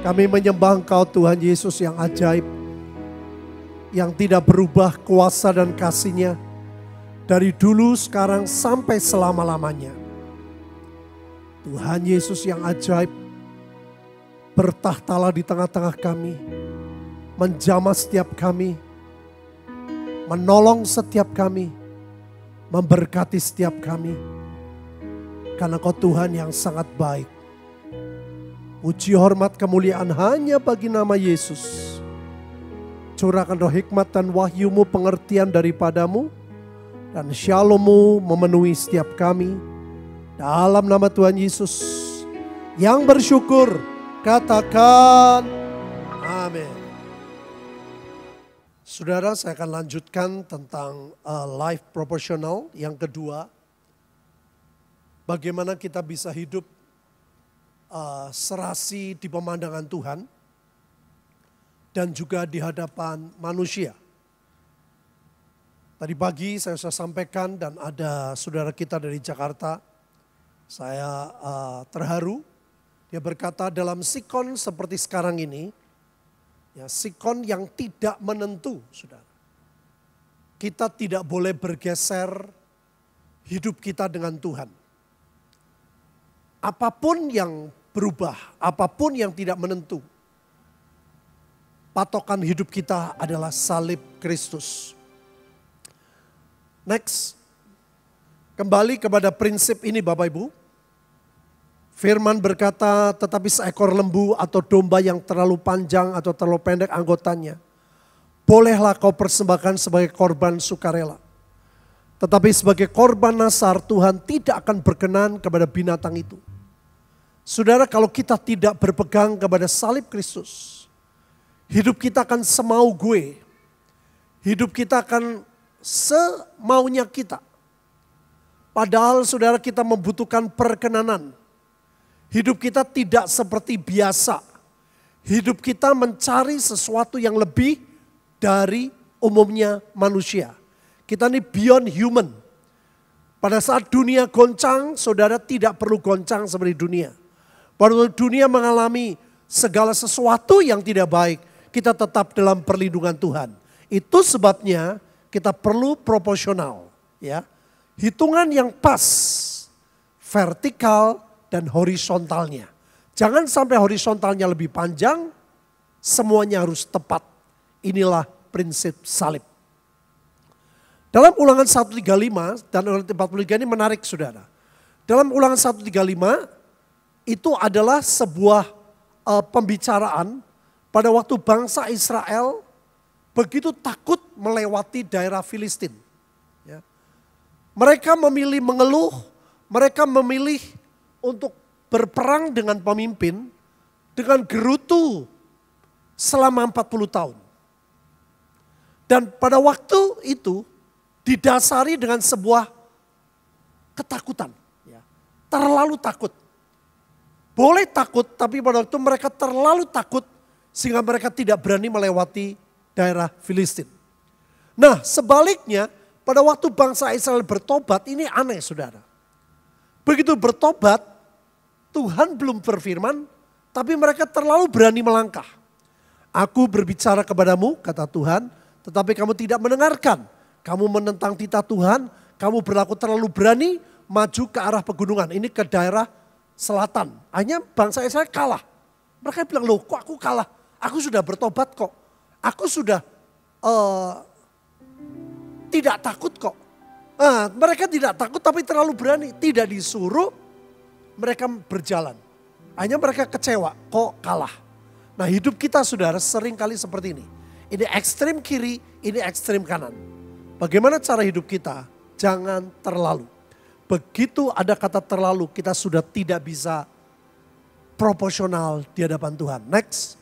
Kami menyembah Engkau Tuhan Yesus yang ajaib, yang tidak berubah kuasa dan kasih-Nya dari dulu, sekarang, sampai selama-lamanya. Tuhan Yesus yang ajaib, bertahtalah di tengah-tengah kami, menjamah setiap kami, menolong setiap kami, memberkati setiap kami. Karena Kau Tuhan yang sangat baik. Puji, hormat, kemuliaan hanya bagi nama Yesus. Curahkan roh hikmat dan wahyu-Mu, pengertian daripada-Mu, dan shalom-Mu memenuhi setiap kami. Dalam nama Tuhan Yesus, yang bersyukur, katakan amin. Saudara, saya akan lanjutkan tentang life proportional yang kedua. Bagaimana kita bisa hidup serasi di pemandangan Tuhan dan juga di hadapan manusia. Tadi pagi saya sudah sampaikan dan ada saudara kita dari Jakarta, saya terharu. Dia berkata dalam sikon seperti sekarang ini, ya, sikon yang tidak menentu, saudara. Kita tidak boleh bergeser hidup kita dengan Tuhan. Apapun yang berubah, apapun yang tidak menentu, patokan hidup kita adalah salib Kristus. Next, kembali kepada prinsip ini Bapak Ibu. Firman berkata, tetapi seekor lembu atau domba yang terlalu panjang atau terlalu pendek anggotanya, bolehlah kau persembahkan sebagai korban sukarela. Tetapi sebagai korban nasar, Tuhan tidak akan berkenan kepada binatang itu. Saudara, kalau kita tidak berpegang kepada salib Kristus, hidup kita akan semau gue. Hidup kita akan semaunya kita. Padahal saudara, kita membutuhkan perkenanan. Hidup kita tidak seperti biasa. Hidup kita mencari sesuatu yang lebih dari umumnya manusia. Kita ini beyond human. Pada saat dunia goncang, saudara tidak perlu goncang seperti dunia. Pada dunia mengalami segala sesuatu yang tidak baik, kita tetap dalam perlindungan Tuhan. Itu sebabnya kita perlu proporsional, ya. Hitungan yang pas, vertikal dan horizontalnya. Jangan sampai horizontalnya lebih panjang, semuanya harus tepat. Inilah prinsip salib. Dalam Ulangan 135 dan Ulangan 43 ini menarik saudara. Dalam Ulangan 135 itu adalah sebuah pembicaraan pada waktu bangsa Israel begitu takut melewati daerah Filistin. Ya. Mereka memilih mengeluh, mereka memilih untuk berperang dengan pemimpin dengan gerutu selama 40 tahun. Dan pada waktu itu didasari dengan sebuah ketakutan. Ya. Terlalu takut. Boleh takut, tapi pada waktu mereka terlalu takut sehingga mereka tidak berani melewati daerah Filistin. Nah, sebaliknya pada waktu bangsa Israel bertobat, ini aneh saudara. Begitu bertobat, Tuhan belum berfirman, tapi mereka terlalu berani melangkah. Aku berbicara kepadamu, kata Tuhan, tetapi kamu tidak mendengarkan. Kamu menentang titah Tuhan, kamu berlaku terlalu berani maju ke arah pegunungan. Ini ke daerah selatan. Hanya bangsa Israel kalah. Mereka bilang, loh kok aku kalah? Aku sudah bertobat kok. Aku sudah tidak takut kok. Mereka tidak takut tapi terlalu berani. Tidak disuruh, mereka berjalan. Hanya mereka kecewa, kok kalah. Nah hidup kita saudara sering kali seperti ini. Ini ekstrem kiri, ini ekstrem kanan. Bagaimana cara hidup kita? Jangan terlalu. Begitu ada kata terlalu, kita sudah tidak bisa proporsional di hadapan Tuhan. Next.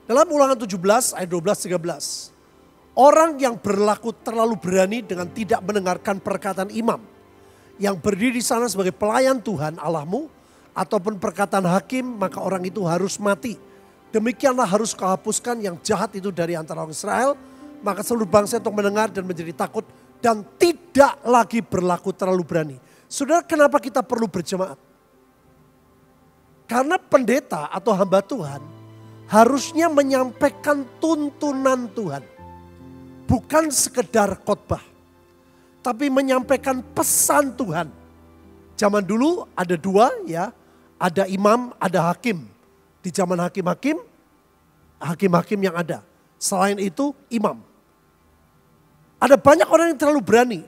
Dalam Ulangan 17 ayat 12-13. Orang yang berlaku terlalu berani dengan tidak mendengarkan perkataan imam. Yang berdiri di sana sebagai pelayan Tuhan Allahmu. Ataupun perkataan hakim, maka orang itu harus mati. Demikianlah harus kau hapuskan yang jahat itu dari antara orang Israel. Maka seluruh bangsa untuk mendengar dan menjadi takut. Dan tidak lagi berlaku terlalu berani. Saudara, kenapa kita perlu berjemaat? Karena pendeta atau hamba Tuhan harusnya menyampaikan tuntunan Tuhan. Bukan sekedar khotbah. Tapi menyampaikan pesan Tuhan. Zaman dulu ada dua ya. Ada imam, ada hakim. Di zaman hakim-hakim yang ada. Selain itu imam. Ada banyak orang yang terlalu berani.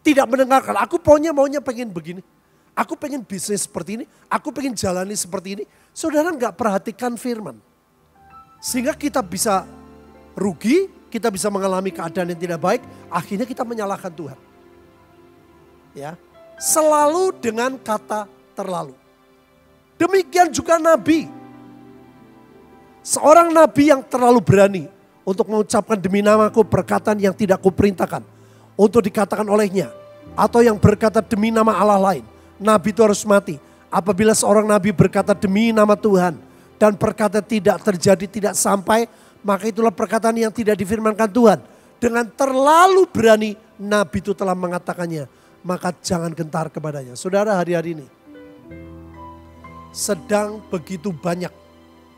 Tidak mendengarkan. Aku maunya pengen begini. Aku pengen bisnis seperti ini. Aku pengen jalani seperti ini. Saudara nggak perhatikan firman. Sehingga kita bisa rugi. Kita bisa mengalami keadaan yang tidak baik. Akhirnya kita menyalahkan Tuhan. Ya, selalu dengan kata terlalu. Demikian juga nabi. Seorang nabi yang terlalu berani untuk mengucapkan demi namaku perkataan yang tidak kuperintahkan untuk dikatakan olehnya, atau yang berkata demi nama Allah lain, nabi itu harus mati. Apabila seorang nabi berkata demi nama Tuhan dan perkata tidak terjadi, tidak sampai, maka itulah perkataan yang tidak difirmankan Tuhan. Dengan terlalu berani nabi itu telah mengatakannya, maka jangan gentar kepadanya. Saudara, hari-hari ini sedang begitu banyak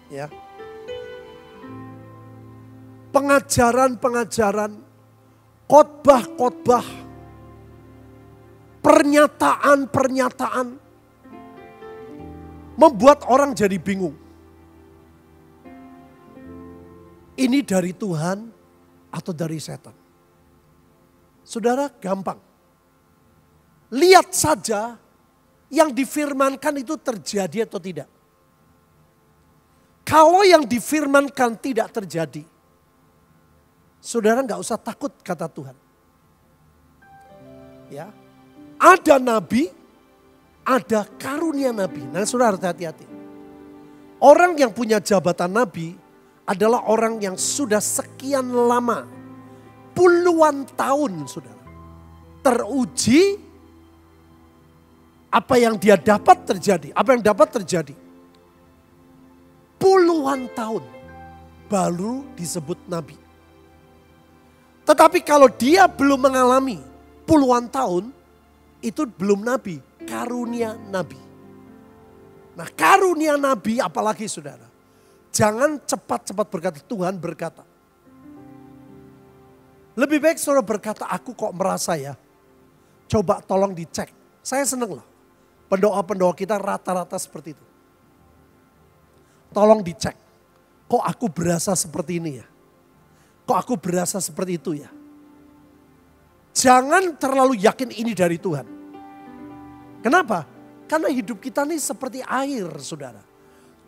ya pengajaran-pengajaran, khotbah-khotbah, pernyataan-pernyataan membuat orang jadi bingung. Ini dari Tuhan atau dari setan? Saudara, gampang. Lihat saja yang difirmankan itu terjadi atau tidak. Kalau yang difirmankan tidak terjadi, saudara nggak usah takut, kata Tuhan. Ya, ada nabi, ada karunia nabi. Nah, saudara harus hati-hati. Orang yang punya jabatan nabi adalah orang yang sudah sekian lama, puluhan tahun, saudara, teruji. Apa yang dia dapat terjadi, apa yang dapat terjadi. Puluhan tahun baru disebut nabi. Tetapi kalau dia belum mengalami puluhan tahun, itu belum nabi, karunia nabi. Nah, karunia nabi apalagi, saudara. Jangan cepat-cepat berkata, Tuhan berkata. Lebih baik saudara berkata, aku kok merasa ya. Coba tolong dicek. Saya senang loh. Pendoa-pendoa kita rata-rata seperti itu. Tolong dicek. Kok aku berasa seperti ini ya? Kok aku berasa seperti itu ya? Jangan terlalu yakin ini dari Tuhan. Kenapa? Karena hidup kita ini seperti air, saudara.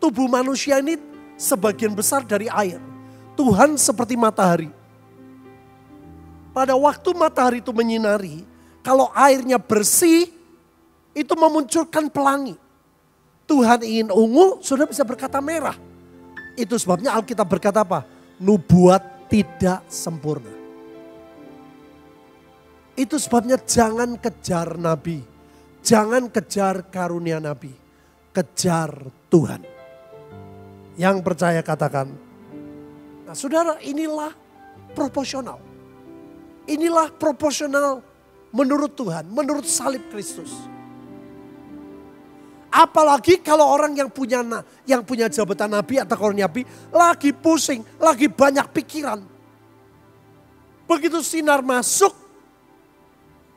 Tubuh manusia ini sebagian besar dari air. Tuhan seperti matahari. Pada waktu matahari itu menyinari, kalau airnya bersih, itu memunculkan pelangi. Tuhan ingin ungu, sudah bisa berkata merah. Itu sebabnya Alkitab berkata apa? Nubuat tidak sempurna. Itu sebabnya jangan kejar nabi. Jangan kejar karunia nabi. Kejar Tuhan. Yang percaya katakan. Nah, saudara, inilah proporsional. Inilah proporsional menurut Tuhan, menurut salib Kristus. Apalagi kalau orang yang punya jabatan nabi atau karunia nabi lagi pusing, lagi banyak pikiran. Begitu sinar masuk,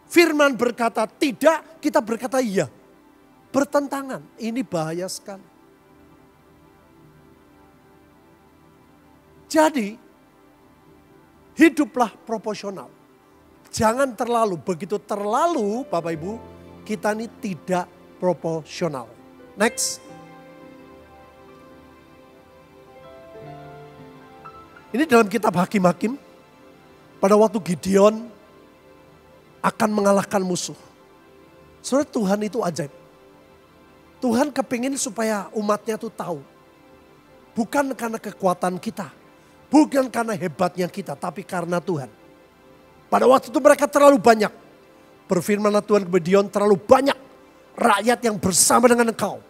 firman berkata tidak, kita berkata iya. Bertentangan, ini bahaya sekali. Jadi, hiduplah proporsional. Jangan terlalu, begitu terlalu Bapak Ibu, kita ini tidak proporsional. Next. Ini dalam kitab Hakim-Hakim. Pada waktu Gideon akan mengalahkan musuh. Saudara, Tuhan itu ajaib. Tuhan kepingin supaya umatnya itu tahu. Bukan karena kekuatan kita. Bukan karena hebatnya kita. Tapi karena Tuhan. Pada waktu itu mereka terlalu banyak. Berfirmanlah Tuhan kepada Gideon, terlalu banyak rakyat yang bersama dengan engkau.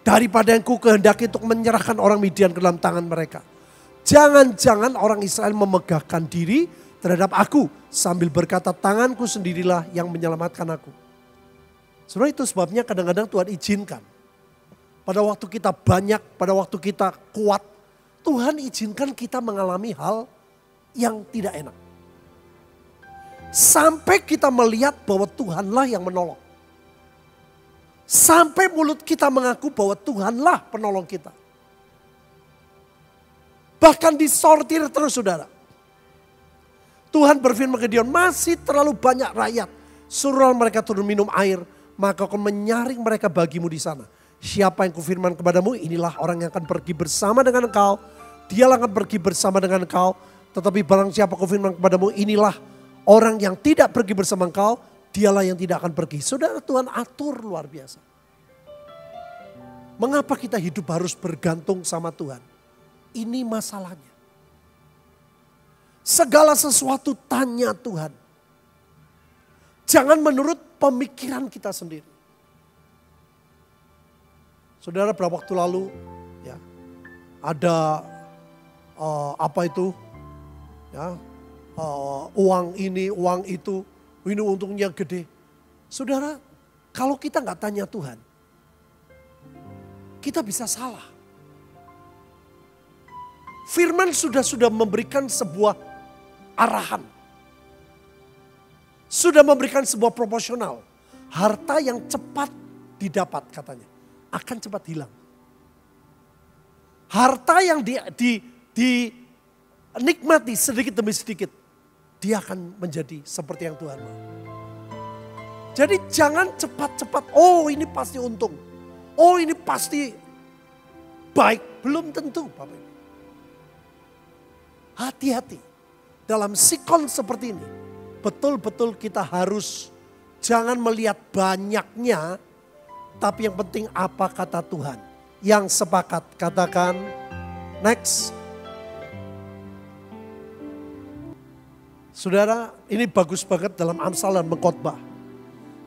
Daripada yang ku kehendaki untuk menyerahkan orang Midian ke dalam tangan mereka. Jangan-jangan orang Israel memegahkan diri terhadap aku. Sambil berkata, tanganku sendirilah yang menyelamatkan aku. Sebenarnya itu sebabnya kadang-kadang Tuhan izinkan. pada waktu kita banyak, pada waktu kita kuat, Tuhan izinkan kita mengalami hal yang tidak enak. Sampai kita melihat bahwa Tuhanlah yang menolong. Sampai mulut kita mengaku bahwa Tuhanlah penolong kita. Bahkan disortir terus saudara. Tuhan berfirman ke Gideon, masih terlalu banyak rakyat. Suruhlah mereka turun minum air, maka aku menyaring mereka bagimu di sana. Siapa yang kufirman kepadamu, inilah orang yang akan pergi bersama dengan engkau. Dialah akan pergi bersama dengan engkau. Tetapi barang siapa kufirman kepadamu, inilah orang yang tidak pergi bersama engkau, dialah yang tidak akan pergi. Saudara, Tuhan atur luar biasa. Mengapa kita hidup harus bergantung sama Tuhan? Ini masalahnya. Segala sesuatu tanya Tuhan. Jangan menurut pemikiran kita sendiri. Saudara, beberapa waktu lalu ya, ada uang ini, uang itu, ini untungnya gede. Saudara, kalau kita nggak tanya Tuhan, kita bisa salah. Firman sudah memberikan sebuah arahan. Sudah memberikan sebuah proporsional. Harta yang cepat didapat katanya, akan cepat hilang. Harta yang dinikmati sedikit demi sedikit, dia akan menjadi seperti yang Tuhan mau. Jadi jangan cepat-cepat, oh ini pasti untung. Oh ini pasti baik. Belum tentu Bapak Ibu. Hati-hati. Dalam sikon seperti ini, betul-betul kita harus jangan melihat banyaknya, tapi yang penting apa kata Tuhan. Yang sepakat katakan next. Saudara, ini bagus banget dalam Amsal dan Pengkhotbah.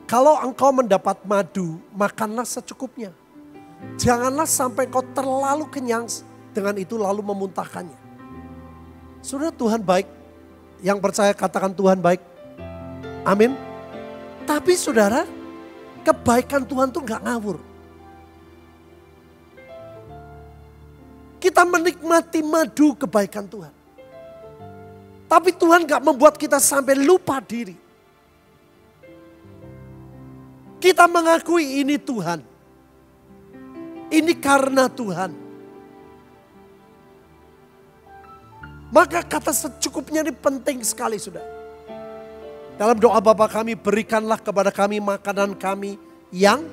Kalau engkau mendapat madu, makanlah secukupnya. Janganlah sampai engkau terlalu kenyang dengan itu lalu memuntahkannya. Saudara, Tuhan baik. Yang percaya katakan Tuhan baik. Amin. Tapi saudara, kebaikan Tuhan tuh gak ngawur. Kita menikmati madu kebaikan Tuhan. Tapi Tuhan gak membuat kita sampai lupa diri. Kita mengakui ini Tuhan. Ini karena Tuhan. Maka kata secukupnya ini penting sekali sudah. Dalam doa Bapa kami, berikanlah kepada kami makanan kami yang,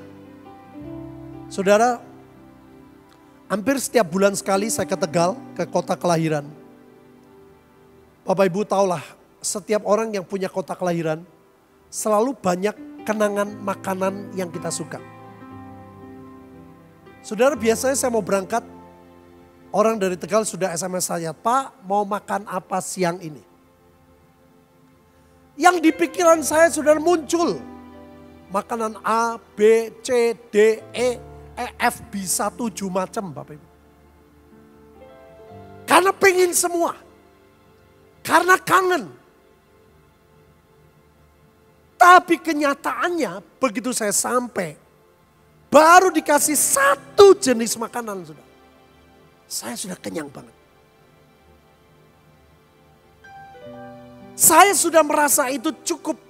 saudara, hampir setiap bulan sekali saya ke Tegal, ke kota kelahiran. Bapak Ibu tahulah, setiap orang yang punya kota kelahiran, selalu banyak kenangan makanan yang kita suka. Saudara, biasanya saya mau berangkat, orang dari Tegal sudah SMS saya, Pak mau makan apa siang ini? Yang di pikiran saya sudah muncul. Makanan A, B, C, D, E, F bisa 7 macam Bapak Ibu. Karena pengen semua. Karena kangen. Tapi kenyataannya begitu saya sampai, baru dikasih 1 jenis makanan sudah. Saya sudah kenyang banget. Saya sudah merasa itu cukup.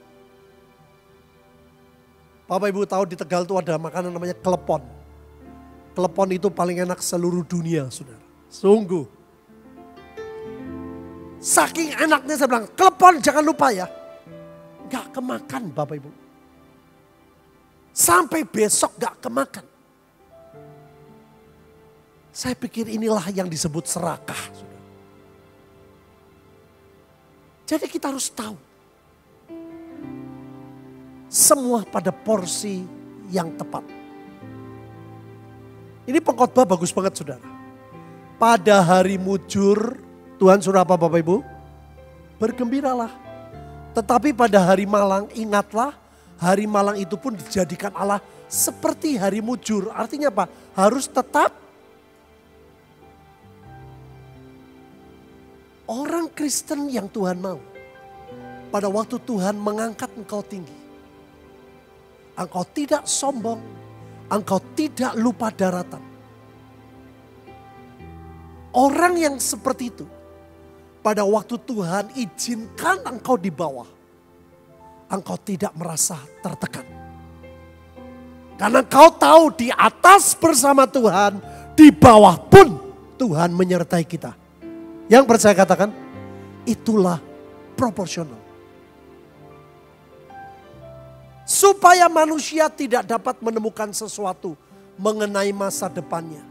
Bapak Ibu tahu di Tegal itu ada makanan namanya klepon. Klepon itu paling enak seluruh dunia, saudara. Sungguh. Saking enaknya saya bilang, klepon jangan lupa ya. Gak kemakan Bapak Ibu. Sampai besok gak kemakan. Saya pikir inilah yang disebut serakah. Saudara. Jadi kita harus tahu. Semua pada porsi yang tepat. Ini pengkhotbah bagus banget saudara. Pada hari mujur, Tuhan suruh apa Bapak Ibu? Bergembiralah. Tetapi pada hari malang ingatlah, hari malang itu pun dijadikan Allah seperti hari mujur. Artinya apa? Harus tetap. Orang Kristen yang Tuhan mau. Pada waktu Tuhan mengangkat engkau tinggi. Engkau tidak sombong. Engkau tidak lupa daratan. Orang yang seperti itu, pada waktu Tuhan izinkan engkau di bawah, engkau tidak merasa tertekan. Karena engkau tahu di atas bersama Tuhan, di bawah pun Tuhan menyertai kita. Yang percaya katakan, itulah proporsional. Supaya manusia tidak dapat menemukan sesuatu mengenai masa depannya.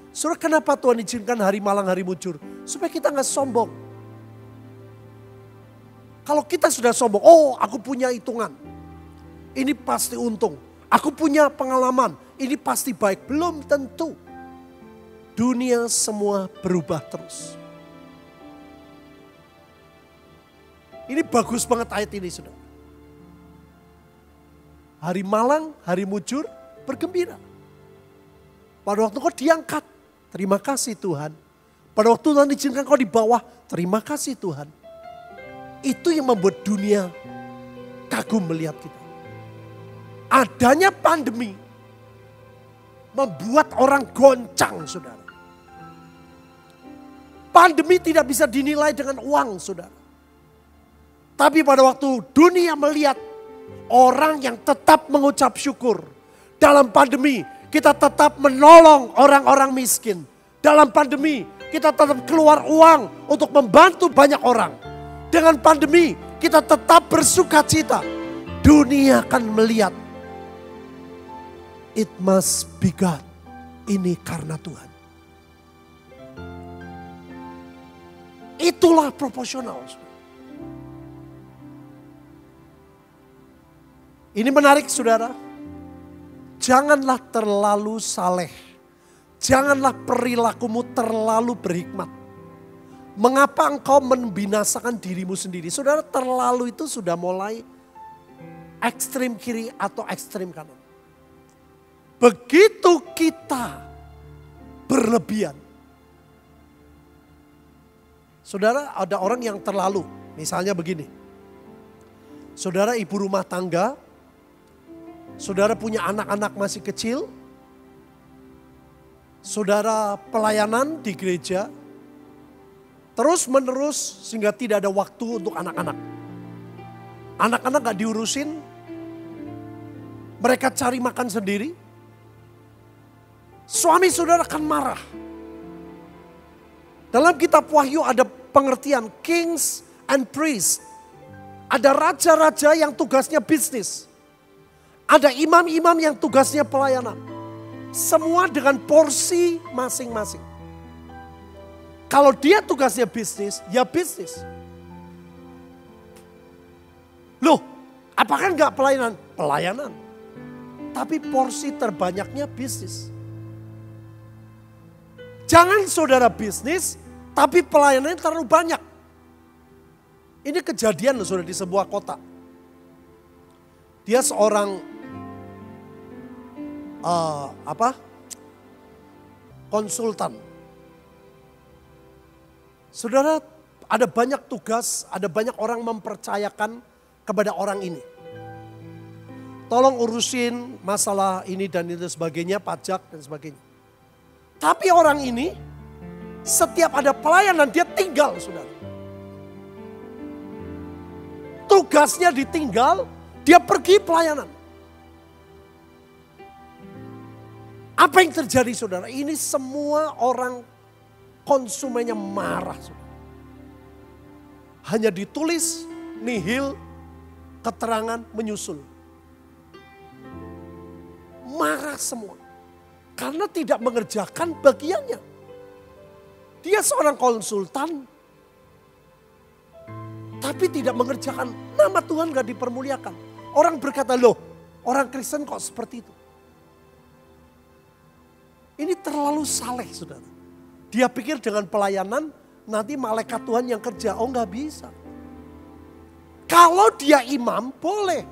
Saudara, kenapa Tuhan izinkan hari malang, hari mujur? Supaya kita gak sombong. Kalau kita sudah sombong, oh aku punya hitungan. Ini pasti untung. Aku punya pengalaman, ini pasti baik. Belum tentu. Dunia semua berubah terus. Ini bagus banget ayat ini, saudara. Hari malang, hari mujur, bergembira. Pada waktu kau diangkat, terima kasih Tuhan. Pada waktu Tuhan izinkan kau di bawah, terima kasih Tuhan. Itu yang membuat dunia kagum melihat kita. Adanya pandemi membuat orang goncang, saudara. Pandemi tidak bisa dinilai dengan uang, saudara. Tapi pada waktu dunia melihat orang yang tetap mengucap syukur. Dalam pandemi kita tetap menolong orang-orang miskin. Dalam pandemi kita tetap keluar uang untuk membantu banyak orang. Dengan pandemi kita tetap bersuka cita. Dunia akan melihat, it must be God. Ini karena Tuhan. Itulah proporsional. Ini menarik, saudara. Janganlah terlalu saleh. Janganlah perilakumu terlalu berhikmat. Mengapa engkau membinasakan dirimu sendiri? Saudara, terlalu itu sudah mulai ekstrim kiri atau ekstrim kanan. Begitu kita berlebihan. Saudara, ada orang yang terlalu. Misalnya begini. Saudara ibu rumah tangga. Saudara punya anak-anak masih kecil. Saudara pelayanan di gereja. Terus menerus sehingga tidak ada waktu untuk anak-anak. Anak-anak gak diurusin. Mereka cari makan sendiri. Suami saudara akan marah. Dalam kitab Wahyu ada pengertian kings and priests. Ada raja-raja yang tugasnya bisnis. Ada imam-imam yang tugasnya pelayanan. Semua dengan porsi masing-masing. Kalau dia tugasnya bisnis, ya bisnis. Loh, apakah enggak pelayanan? Pelayanan. Tapi porsi terbanyaknya bisnis. Jangan saudara bisnis, tapi pelayanannya terlalu banyak. Ini kejadian loh saudara di sebuah kota. Dia seorang konsultan. Saudara, ada banyak tugas, ada banyak orang mempercayakan kepada orang ini. Tolong urusin masalah ini dan itu sebagainya, pajak dan sebagainya. Tapi orang ini setiap ada pelayanan dia tinggal, saudara. Tugasnya ditinggal, dia pergi pelayanan. Apa yang terjadi, saudara? Ini semua orang konsumennya marah, saudara. Hanya ditulis nihil, keterangan menyusul. Marah semua. Karena tidak mengerjakan bagiannya. Dia seorang konsultan. Tapi tidak mengerjakan. Nama Tuhan gak dipermuliakan. Orang berkata, loh orang Kristen kok seperti itu. Ini terlalu saleh, saudara. Dia pikir dengan pelayanan nanti malaikat Tuhan yang kerja. Oh gak bisa. Kalau dia imam boleh.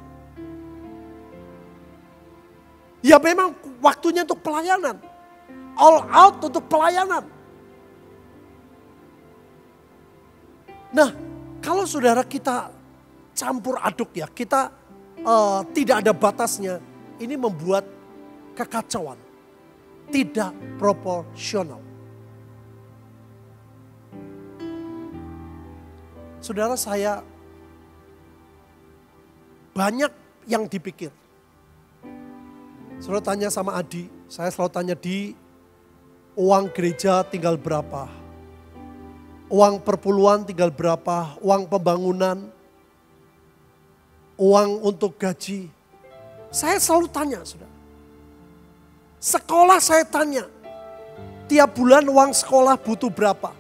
Ya memang waktunya untuk pelayanan. All out untuk pelayanan. Nah, kalau saudara kita campur aduk ya, kita tidak ada batasnya. Ini membuat kekacauan. Tidak proporsional. Saudara, saya banyak yang dipikir. Saudara tanya sama Adi, saya selalu tanya di uang gereja tinggal berapa? Uang perpuluhan tinggal berapa? Uang pembangunan? Uang untuk gaji? Saya selalu tanya, saudara. Sekolah saya tanya, tiap bulan uang sekolah butuh berapa?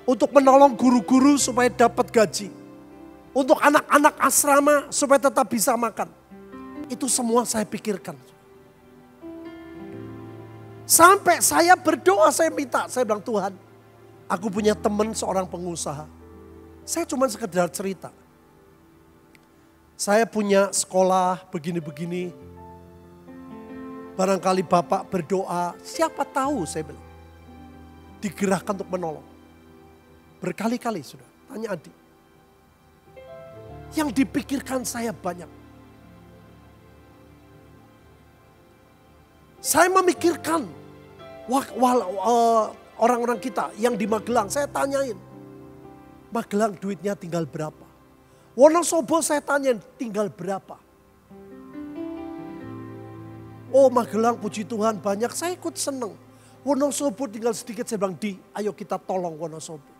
Untuk menolong guru-guru supaya dapat gaji. Untuk anak-anak asrama supaya tetap bisa makan. Itu semua saya pikirkan. Sampai saya berdoa, saya minta, saya bilang, Tuhan, aku punya teman seorang pengusaha. Saya cuma sekedar cerita. Saya punya sekolah begini-begini. Barangkali Bapak berdoa, siapa tahu saya bilang. Digerakkan untuk menolong. Berkali-kali sudah, tanya Adi. Yang dipikirkan saya banyak. Saya memikirkan orang-orang kita yang di Magelang, saya tanyain. Magelang duitnya tinggal berapa? Wonosobo saya tanyain tinggal berapa? Oh Magelang puji Tuhan banyak, saya ikut seneng. Wonosobo tinggal sedikit, saya bilang, ayo kita tolong Wonosobo.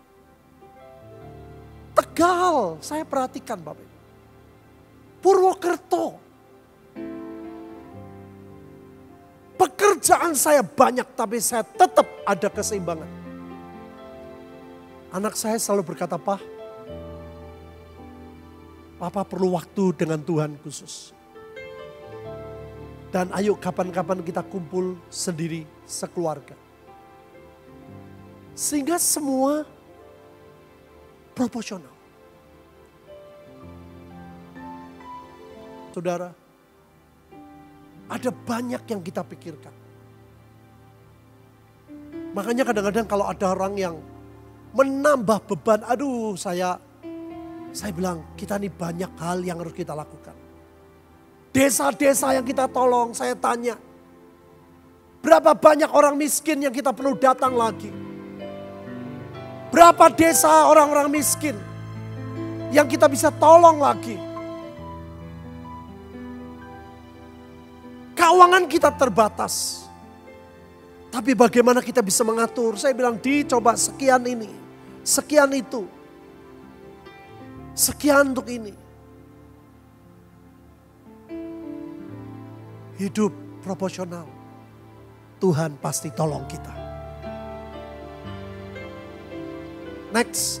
Tegal, saya perhatikan Bapak Ibu. Purwokerto. Pekerjaan saya banyak tapi saya tetap ada keseimbangan. Anak saya selalu berkata, Papa perlu waktu dengan Tuhan khusus. Dan ayo kapan-kapan kita kumpul sendiri sekeluarga. Sehingga semua proporsional. Saudara, ada banyak yang kita pikirkan. Makanya kadang-kadang kalau ada orang yang menambah beban, saya bilang kita nih banyak hal yang harus kita lakukan. Desa-desa yang kita tolong, saya tanya, berapa banyak orang miskin yang kita perlu datang lagi? Berapa desa orang-orang miskin yang kita bisa tolong lagi? Keuangan kita terbatas. Tapi bagaimana kita bisa mengatur? Saya bilang, coba sekian ini, sekian itu. Sekian untuk ini. Hidup proporsional. Tuhan pasti tolong kita. Next.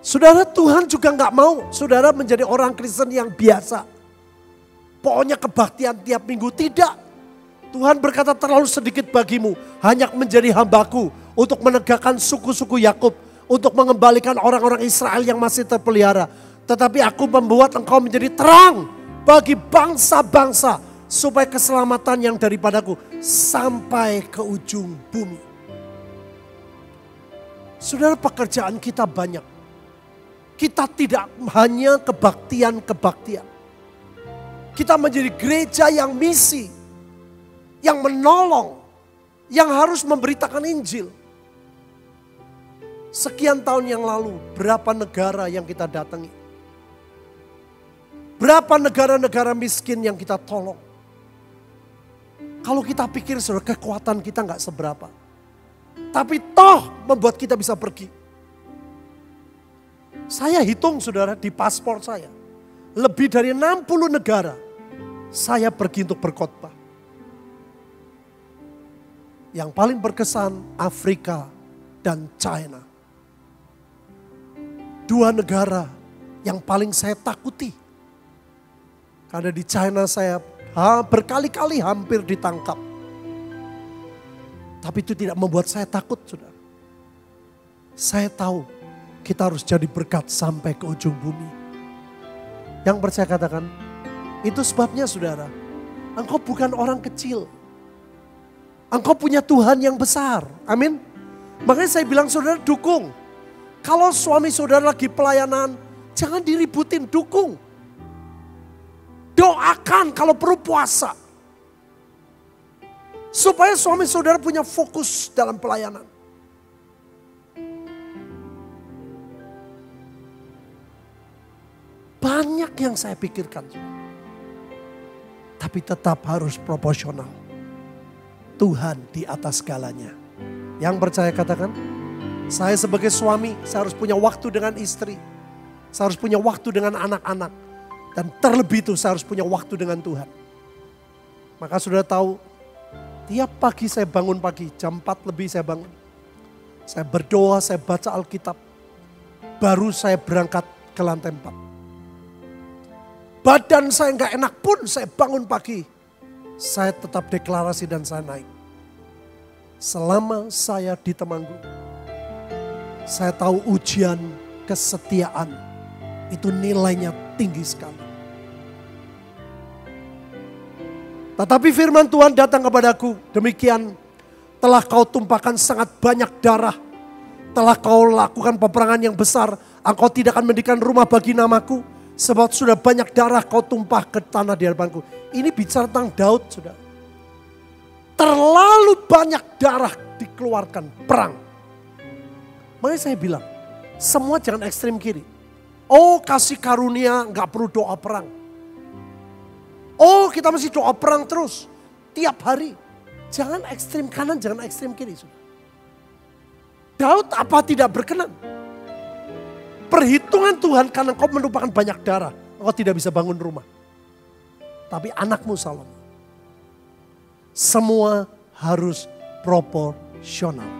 Saudara, Tuhan juga gak mau saudara menjadi orang Kristen yang biasa. Pokoknya kebaktian tiap minggu, tidak. Tuhan berkata terlalu sedikit bagimu, hanya menjadi hambaku untuk menegakkan suku-suku Yakub, untuk mengembalikan orang-orang Israel yang masih terpelihara. Tetapi aku membuat engkau menjadi terang bagi bangsa-bangsa, supaya keselamatan yang daripadaku sampai ke ujung bumi. Saudara, pekerjaan kita banyak. Kita tidak hanya kebaktian-kebaktian. Kita menjadi gereja yang misi, yang menolong, yang harus memberitakan Injil. Sekian tahun yang lalu, berapa negara yang kita datangi? Berapa negara-negara miskin yang kita tolong? Kalau kita pikir saudara, kekuatan kita gak seberapa. Tapi toh membuat kita bisa pergi. Saya hitung saudara, di paspor saya. Lebih dari 60 negara saya pergi untuk berkhotbah. Yang paling berkesan Afrika dan China. 2 negara yang paling saya takuti. Karena di China saya berkali-kali hampir ditangkap. Tapi itu tidak membuat saya takut, saudara. Saya tahu kita harus jadi berkat sampai ke ujung bumi. Yang percaya katakan, itu sebabnya saudara, engkau bukan orang kecil. Engkau punya Tuhan yang besar. Amin. Makanya saya bilang saudara dukung. Kalau suami saudara lagi pelayanan, jangan diributin, dukung. Doakan kalau perlu puasa. Supaya suami saudara punya fokus dalam pelayanan. Banyak yang saya pikirkan. Tapi tetap harus proporsional. Tuhan di atas segalanya. Yang percaya katakan, saya sebagai suami, saya harus punya waktu dengan istri. Saya harus punya waktu dengan anak-anak. Dan terlebih itu saya harus punya waktu dengan Tuhan. Maka sudah tahu, tiap pagi saya bangun pagi, jam 4 lebih saya bangun. Saya berdoa, saya baca Alkitab. Baru saya berangkat ke lantai 4. Badan saya nggak enak pun saya bangun pagi. Saya tetap deklarasi dan saya naik. Selama saya di Temanggung, saya tahu ujian kesetiaan itu nilainya tinggi sekali. Tetapi firman Tuhan datang kepadaku, demikian telah kau tumpahkan sangat banyak darah. Telah kau lakukan peperangan yang besar, engkau tidak akan mendirikan rumah bagi namaku. Sebab sudah banyak darah kau tumpah ke tanah di hadapanku. Ini bicara tentang Daud, sudah. Terlalu banyak darah dikeluarkan, perang. Makanya saya bilang, semua jangan ekstrem kiri. Oh kasih karunia, gak perlu doa perang. Oh kita mesti doa perang terus, tiap hari. Jangan ekstrem kanan, jangan ekstrem kiri. Sudah. Daud apa tidak berkenan? Perhitungan Tuhan karena kau menumpahkan banyak darah. Kau tidak bisa bangun rumah. Tapi anakmu Salomo. Semua harus proporsional.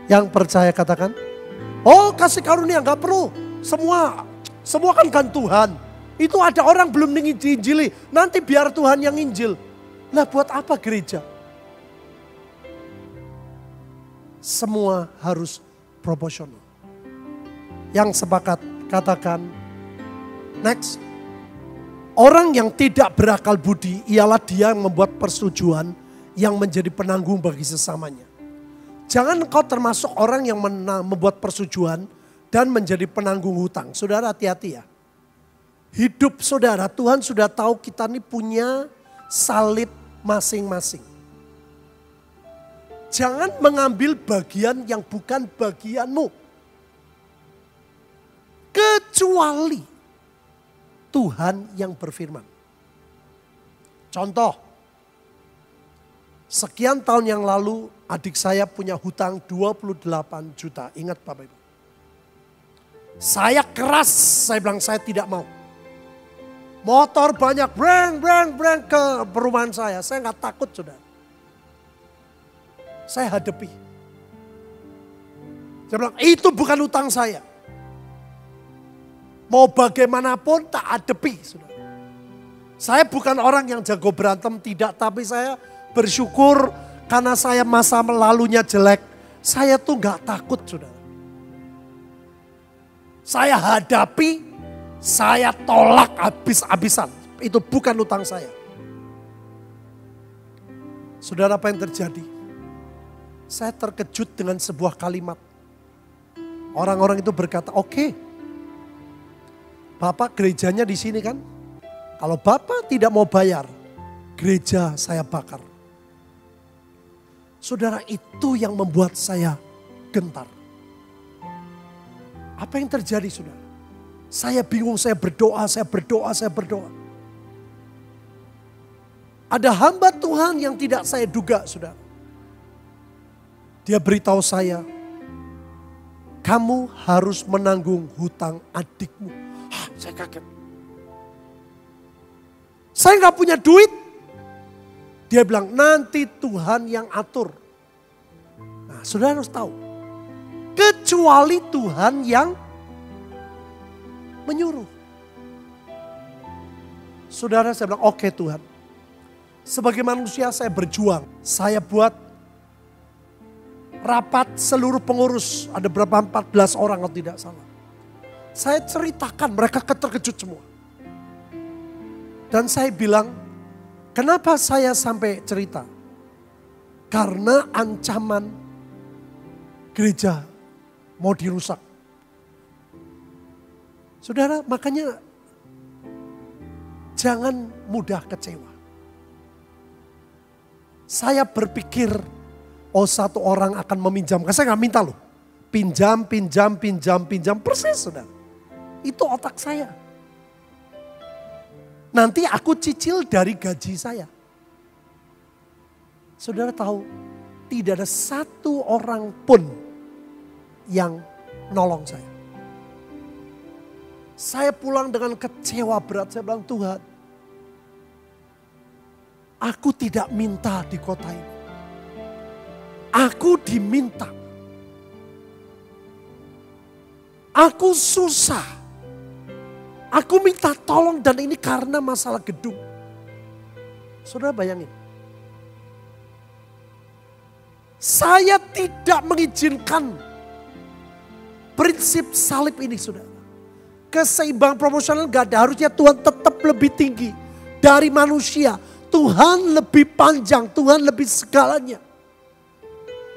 Yang percaya katakan. Oh kasih karunia gak perlu. Semua kan Tuhan. Itu ada orang belum diinjili. Nanti biar Tuhan yang injil. Lah buat apa gereja? Semua harus proporsional. Yang sepakat katakan next. Orang yang tidak berakal budi ialah dia yang membuat persetujuan yang menjadi penanggung bagi sesamanya. Jangan kau termasuk orang yang membuat persetujuan dan menjadi penanggung hutang. Saudara hati-hati ya. Hidup saudara, Tuhan sudah tahu kita ini punya salib masing-masing. Jangan mengambil bagian yang bukan bagianmu. Kecuali Tuhan yang berfirman. Contoh, sekian tahun yang lalu adik saya punya hutang 28 juta. Ingat Bapak Ibu. Saya keras, saya bilang saya tidak mau. Motor banyak, breng ke perumahan saya. Saya gak takut sudah. Saya hadapi. Saya bilang itu bukan hutang saya. Mau bagaimanapun tak hadapi. Saudara. Saya bukan orang yang jago berantem, tidak. Tapi saya bersyukur karena saya masa lalunya jelek. Saya tuh gak takut saudara. Saya hadapi, saya tolak habis-habisan. Itu bukan hutang saya. Saudara apa yang terjadi? Saya terkejut dengan sebuah kalimat. Orang-orang itu berkata, oke. Bapak gerejanya di sini kan? Kalau Bapak tidak mau bayar, gereja saya bakar. Saudara itu yang membuat saya gentar. Apa yang terjadi saudara? Saya bingung, saya berdoa. Ada hamba Tuhan yang tidak saya duga saudara. Dia beritahu saya, kamu harus menanggung hutang adikmu. Saya kaget. Saya gak punya duit. Dia bilang nanti Tuhan yang atur. Nah saudara harus tahu. Kecuali Tuhan yang menyuruh. Saudara saya bilang oke Tuhan. Sebagai manusia saya berjuang. Saya buat rapat seluruh pengurus. Ada berapa 14 orang kalau tidak salah. Saya ceritakan, mereka terkejut semua. Dan saya bilang, kenapa saya sampai cerita? Karena ancaman gereja mau dirusak. Saudara, makanya jangan mudah kecewa. Saya berpikir, oh satu orang akan meminjamkan. Saya gak minta loh. Pinjam, persis saudara. Itu otak saya. Nanti aku cicil dari gaji saya. Saudara tahu, tidak ada satu orang pun yang nolong saya. Saya pulang dengan kecewa berat. Saya bilang, Tuhan, aku tidak minta di kota ini. Aku diminta. Aku susah. Aku minta tolong dan ini karena masalah gedung. Saudara bayangin. Saya tidak mengizinkan prinsip salib ini, saudara. Keseimbangan proporsional gak ada. Harusnya Tuhan tetap lebih tinggi dari manusia. Tuhan lebih panjang, Tuhan lebih segalanya.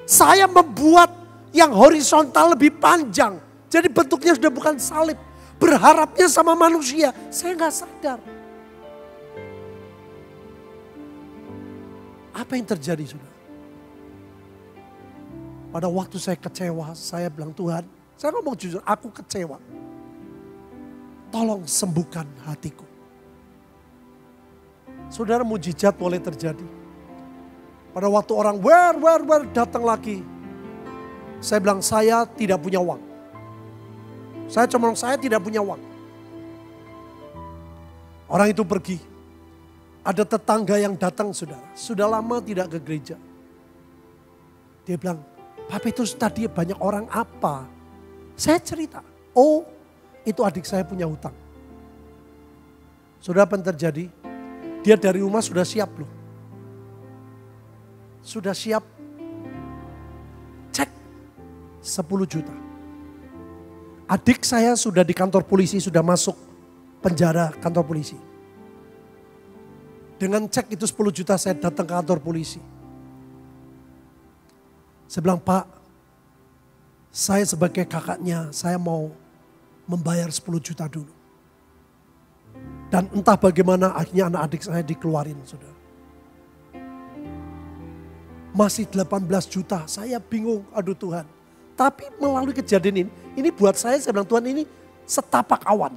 Saya membuat yang horizontal lebih panjang. Jadi bentuknya sudah bukan salib. Berharapnya sama manusia. Saya gak sadar. Apa yang terjadi, saudara? Pada waktu saya kecewa, saya bilang, Tuhan, saya ngomong jujur, aku kecewa. Tolong sembuhkan hatiku. Saudara, mujizat mulai terjadi. Pada waktu orang datang lagi. Saya bilang, saya tidak punya uang. Saya cuma bilang, saya tidak punya uang. Orang itu pergi. Ada tetangga yang datang, saudara. Sudah lama tidak ke gereja. Dia bilang, Pak Petrus tadi banyak orang apa? Saya cerita, oh itu adik saya punya hutang. Saudara, apa yang terjadi? Dia dari rumah sudah siap loh. Sudah siap. Cek 10 juta. Adik saya sudah di kantor polisi, sudah masuk penjara kantor polisi. Dengan cek itu 10 juta saya datang ke kantor polisi. Saya bilang, Pak, saya sebagai kakaknya, saya mau membayar 10 juta dulu. Dan entah bagaimana akhirnya anak adik saya dikeluarin, saudara. Masih 18 juta, saya bingung, aduh Tuhan. Tapi melalui kejadian ini buat saya bilang, Tuhan, ini setapak awan.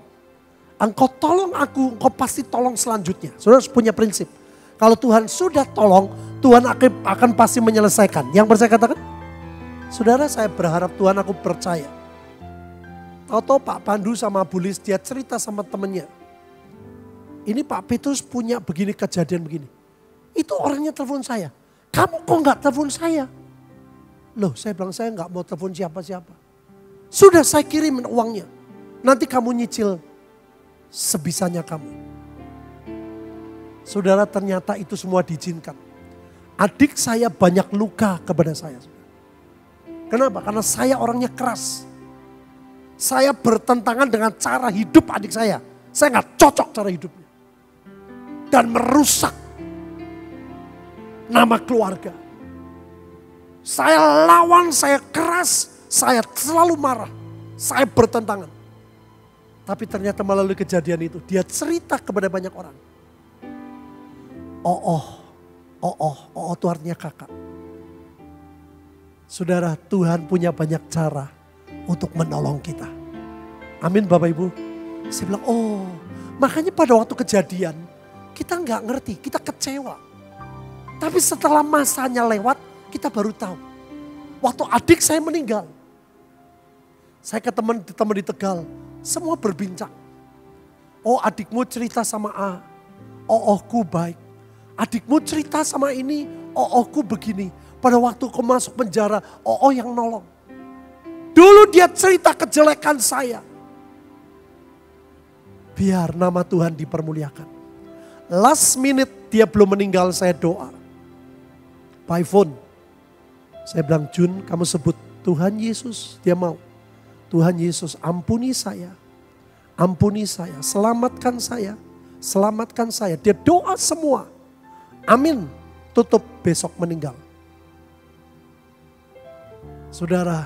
Engkau tolong aku, engkau pasti tolong selanjutnya. Saudara harus punya prinsip. Kalau Tuhan sudah tolong, Tuhan akan pasti menyelesaikan. Yang percaya katakan, saudara, saya berharap Tuhan, aku percaya. Tahu-tahu Pak Pandu sama Bu Lis, dia cerita sama temennya. Ini Pak Petrus punya begini kejadian begini. Itu orangnya telepon saya. Kamu kok gak telepon saya? Loh, saya bilang saya gak mau telepon siapa-siapa. Sudah saya kirim uangnya. Nanti kamu nyicil sebisanya kamu. Saudara, ternyata itu semua diizinkan. Adik saya banyak luka kepada saya. Kenapa? Karena saya orangnya keras. Saya bertentangan dengan cara hidup adik saya. Saya gak cocok cara hidupnya. Dan merusak nama keluarga. Saya lawan, saya keras, saya selalu marah. Saya bertentangan. Tapi ternyata melalui kejadian itu, dia cerita kepada banyak orang. Oh, itu artinya kakak. Saudara, Tuhan punya banyak cara untuk menolong kita. Amin Bapak Ibu. Saya bilang, makanya pada waktu kejadian, kita nggak ngerti, kita kecewa. Tapi setelah masanya lewat, kita baru tahu. Waktu adik saya meninggal, saya ke teman di Tegal, semua berbincang. Oh, adikmu cerita sama A, ohku baik. Adikmu cerita sama ini, ohku begini. Pada waktu kau masuk penjara, yang nolong. Dulu dia cerita kejelekan saya. Biar nama Tuhan dipermuliakan. Last minute dia belum meninggal, saya doa. By phone. Saya bilang, Jun, kamu sebut Tuhan Yesus. Dia mau. Tuhan Yesus, ampuni saya. Ampuni saya. Selamatkan saya. Selamatkan saya. Dia doa semua. Amin. Tutup, besok meninggal. Saudara,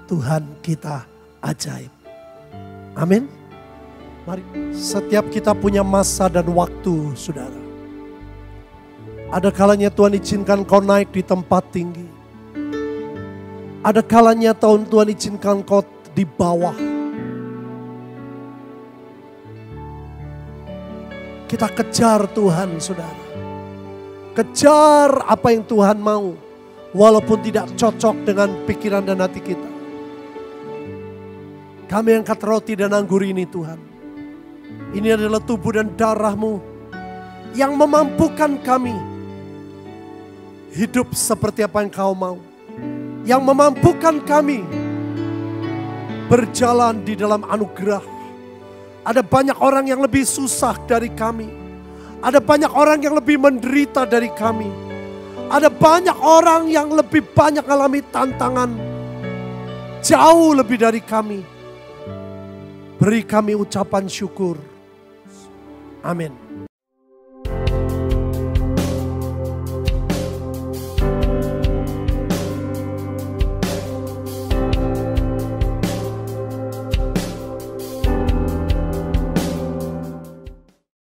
Tuhan kita ajaib. Amin. Mari, setiap kita punya masa dan waktu, saudara. Ada kalanya Tuhan izinkan kau naik di tempat tinggi. Ada kalanya Tuhan izinkan kau di bawah. Kita kejar Tuhan, saudara. Kejar apa yang Tuhan mau, walaupun tidak cocok dengan pikiran dan hati kita. Kami angkat roti dan anggur ini, Tuhan. Ini adalah tubuh dan darah-Mu yang memampukan kami hidup seperti apa yang Kau mau. Yang memampukan kami berjalan di dalam anugerah. Ada banyak orang yang lebih susah dari kami. Ada banyak orang yang lebih menderita dari kami. Ada banyak orang yang lebih banyak alami tantangan jauh lebih dari kami. Beri kami ucapan syukur. Amin.